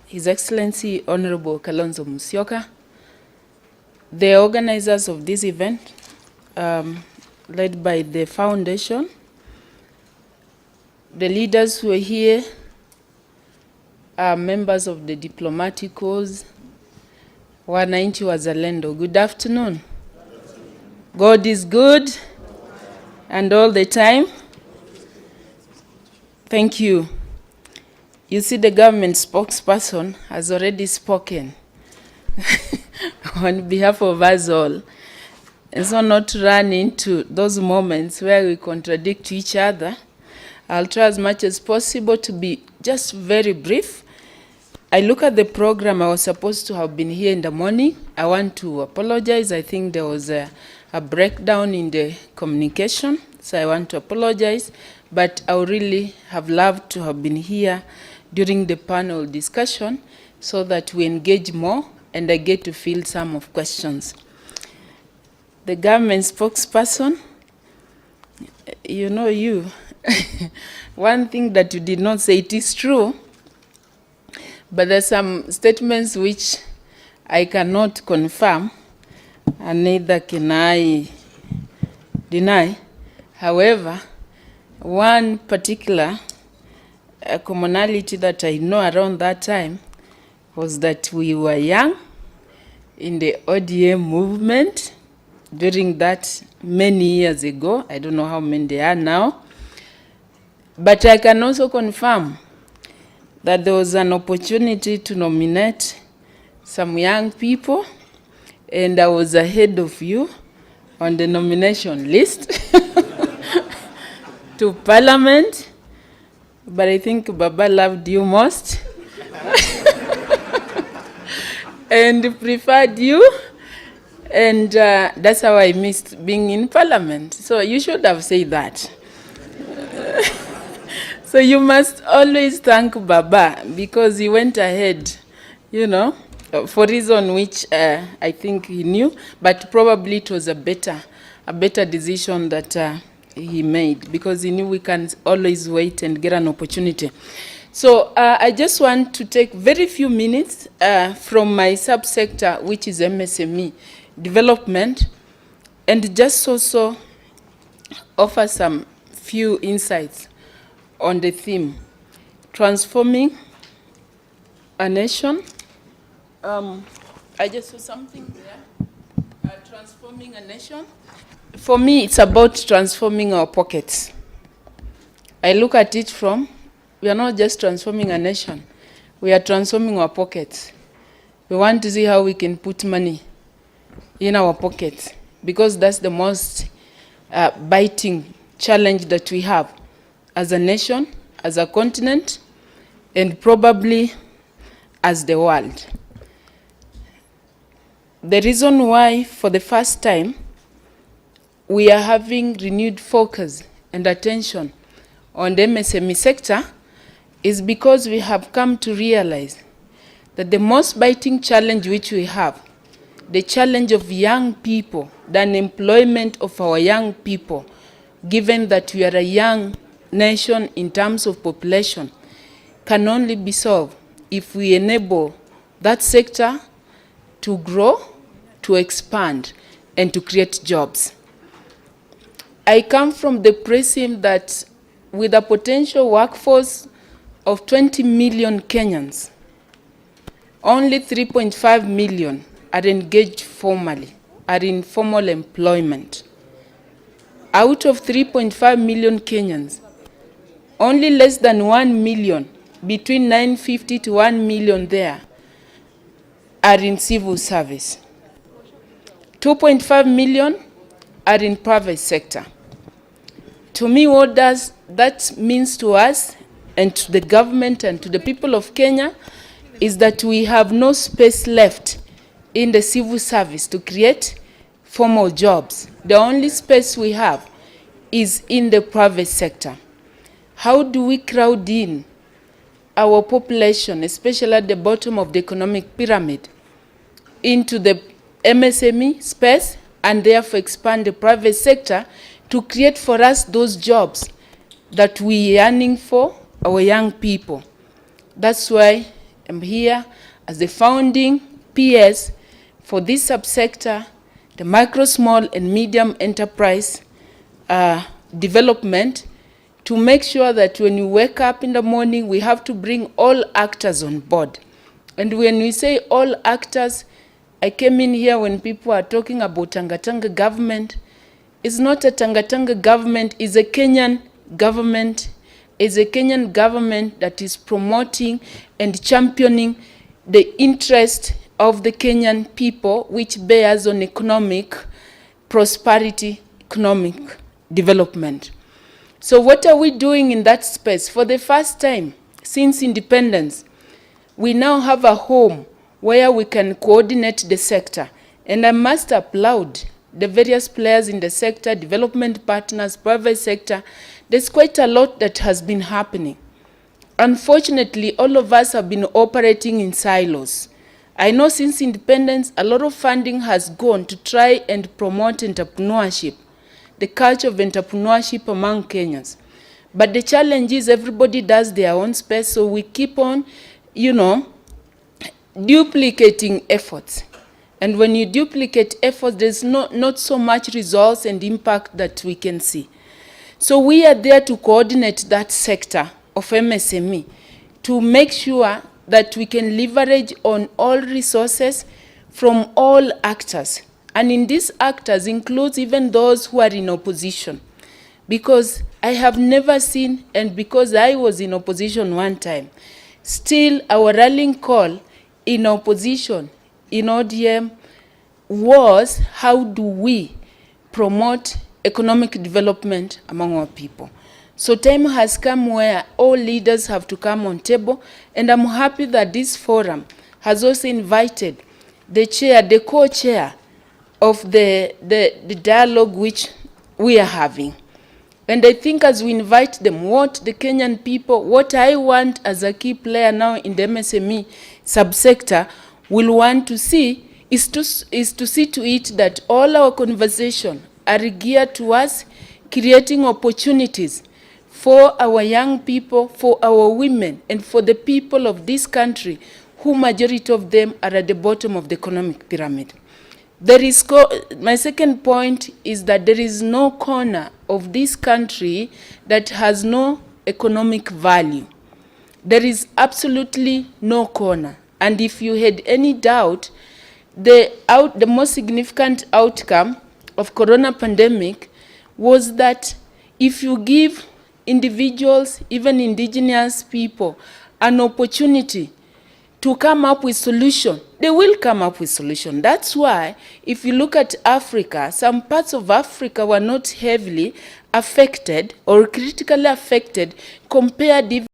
His Excellency Honorable Kalonzo Musyoka, the organizers of this event, led by the foundation, the leaders who are here, members of the diplomatic corps, wananchi wazalendo, good afternoon. God is good and all the time. Thank you. You see, the government spokesperson has already spoken on behalf of us all. And so not to run into those moments where we contradict each other, I'll try as much as possible to be just very brief. I look at the program. I was supposed to have been here in the morning. I want to apologize. I think there was a breakdown in the communication, so I want to apologize. But I would really have loved to have been here during the panel discussion so that we engage more and I get to field some of questions. The government spokesperson, you know you. One thing that you did not say, it is true, but there's some statements which I cannot confirm, and neither can I deny. However, one particular commonality that I know around that time was that we were young in the ODM movement during that many years ago. I don't know how many they are now. But I can also confirm that there was an opportunity to nominate some young people, and I was ahead of you on the nomination list to Parliament, but I think Baba loved you most and preferred you, and that's how I missed being in Parliament. So you should have said that. So you must always thank Baba because he went ahead, you know, for reason which I think he knew, but probably it was a better decision that he made because he knew we can always wait and get an opportunity. So I just want to take very few minutes from my subsector, which is MSME development, and just also offer some few insights on the theme, transforming a nation. I just saw something there, transforming a nation. For me, it's about transforming our pockets. I look at it from, we are not just transforming a nation, we are transforming our pockets. We want to see how we can put money in our pockets because that's the most biting challenge that we have as a nation, as a continent, and probably as the world. The reason why, for the first time, we are having renewed focus and attention on the MSME sector is because we have come to realize that the most biting challenge which we have, the challenge of young people, the unemployment of our young people, given that we are a young nation in terms of population, can only be solved if we enable that sector to grow, to expand, and to create jobs. I come from the presumption that with a potential workforce of 20 million Kenyans, only 3.5 million are engaged formally, are in formal employment. Out of 3.5 million Kenyans, only less than 1 million, between 950 to 1 million there, are in civil service. 2.5 million are in private sector. To me, what does that means to us and to the government and to the people of Kenya is that we have no space left in the civil service to create formal jobs. The only space we have is in the private sector. How do we crowd in our population, especially at the bottom of the economic pyramid, into the MSME space and therefore expand the private sector to create for us those jobs that we are yearning for our young people? That's why am here as the founding PS for this subsector, the micro, small, and medium enterprise development, to make sure that when you wake up in the morning, we have to bring all actors on board. And when we say all actors, I came in here when people are talking about Tanga government. It's not a Tanga government, it's a Kenyan government. It's a Kenyan government that is promoting and championing the interest of the Kenyan people, which bears on economic prosperity, economic development. So what are we doing in that space? For the first time since independence, we now have a home where we can coordinate the sector. And I must applaud the various players in the sector, development partners, private sector. There's quite a lot that has been happening. Unfortunately, all of us have been operating in silos. I know since independence, a lot of funding has gone to try and promote entrepreneurship, the culture of entrepreneurship among Kenyans. But the challenge is everybody does their own space, so we keep on, duplicating efforts. And when you duplicate efforts, there's not so much results and impact that we can see. So we are there to coordinate that sector of MSME to make sure that we can leverage on all resources from all actors. And in these actors includes even those who are in opposition. Because I have never seen, and because I was in opposition one time, still our rallying call in opposition, in ODM, was how do we promote economic development among our people. So time has come where all leaders have to come on table, and I'm happy that this forum has also invited the chair, the co-chair of the dialogue which we are having. And I think as we invite them, what the Kenyan people, what I want as a key player now in the MSME subsector will want to see is to see to it that all our conversation are geared towards creating opportunities for our young people, for our women, and for the people of this country, who majority of them are at the bottom of the economic pyramid. My second point is that there is no corner of this country that has no economic value. There is absolutely no corner. And if you had any doubt, the most significant outcome of corona pandemic was that if you give individuals, even indigenous people, an opportunity to come up with solution, they will come up with solution. That's why if you look at Africa, some parts of Africa were not heavily affected or critically affected compared